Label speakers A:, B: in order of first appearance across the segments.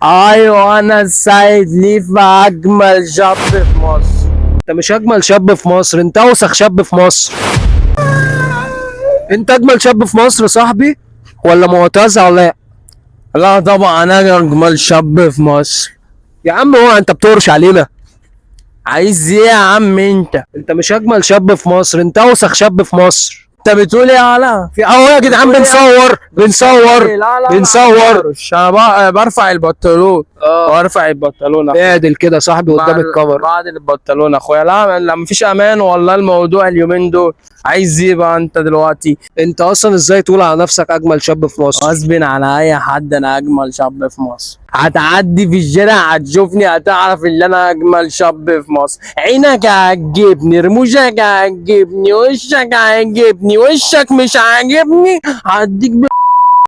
A: ايوه انا السيد ليفا اجمل شاب في مصر. انت مش اجمل شاب في مصر، انت اوسخ شاب في مصر. انت اجمل شاب في مصر يا صاحبي ولا معتز علاء؟ لا طبعا انا اجمل شاب في مصر. يا عم هو انت بتورش علينا؟ عايز ايه يا عم انت مش اجمل شاب في مصر، انت اوسخ شاب في مصر. انت بتقول ايه يا علا؟ في اهو يا جدعان بنصور.
B: انا برفع البنطلون. برفع البنطلون أخويا.
A: اعدل كده يا صاحبي قدام الكاميرا.
B: بعد البنطلون اخويا. لا مفيش امان والله الموضوع اليومين دول. عايز ايه بقى انت دلوقتي؟
A: انت اصلا ازاي تقول على نفسك اجمل شاب في مصر؟
B: غصب عن اي حد انا اجمل شاب في مصر. هتعدي في الشارع هتشوفني هتعرف ان انا اجمل شاب في مصر. عينك هتجيبني، رموشك هتجيبني، وشك هتجيبني، وشك مش عاجبني هديك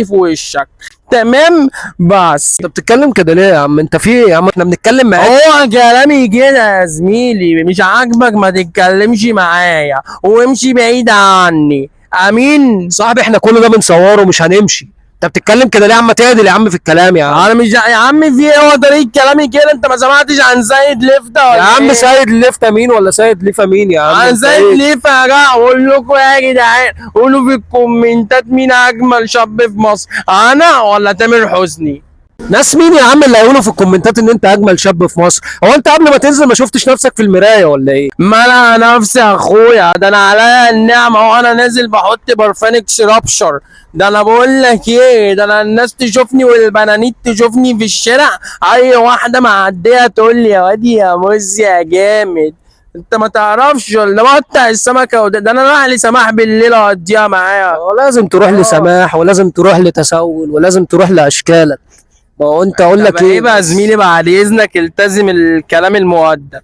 B: في وشك. تمام بس.
A: انت بتتكلم كده ليه يا عم؟ انت في ايه يا عم؟ احنا بنتكلم معاك.
B: هو كلامي كده يا زميلي، مش عاجبك ما تتكلمش معايا وامشي بعيد عني. امين.
A: صاحبي احنا كل ده بنصوره مش هنمشي. انت بتتكلم كده ليه يا عم؟ تعدل يا عم في الكلام يا عم.
B: انا مش يا عم في ايه؟ هو طريقة كلامي كده؟ انت ما سمعتش عن سيد لفتة ولا
A: يا عم
B: إيه؟
A: سيد ليفتا مين ولا سيد ليفا مين يا عم؟
B: عن
A: انت
B: سيد
A: ايه؟
B: ليفة يا جماعة. اقول لكم يا جدعان، قولوا في الكومنتات مين اجمل شاب في مصر، انا ولا تامر حسني؟
A: ناس مين يا عم اللي هيقولوا في الكومنتات ان انت اجمل شاب في مصر؟ هو انت قبل ما تنزل ما شفتش نفسك في المرايه ولا ايه؟
B: ما انا نفسي يا اخويا، ده انا عليا النعمه وانا نازل بحط برفانكس رابشر. ده انا بقول لك ايه، ده انا الناس تشوفني والبنانيت تشوفني في الشارع، اي واحده معديه تقول لي يا واد يا موز يا جامد. انت ما تعرفش ولا مقطع السمكه ده انا رايح لسماح بالليل اقضيها معايا.
A: لازم تروح لسماح ولازم تروح لتسول ولازم تروح لاشكالك. ما هو انت اقول لك
B: طب ايه
A: ايه
B: بقى يا زميلي، بعد اذنك التزم الكلام المؤدب.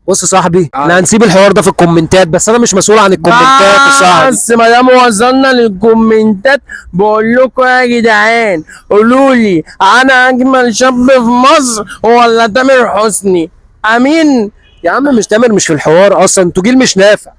A: بص يا صاحبي احنا هنسيب الحوار ده في الكومنتات، بس انا مش مسؤول عن الكومنتات يا صاحبي.
B: بس ما دام وصلنا للكومنتات بقول لكم يا جدعان، قولوا لي انا اجمل شاب في مصر ولا تامر حسني؟ امين.
A: يا عم مش تامر مش في الحوار اصلا، انتوا جيل مش نافع.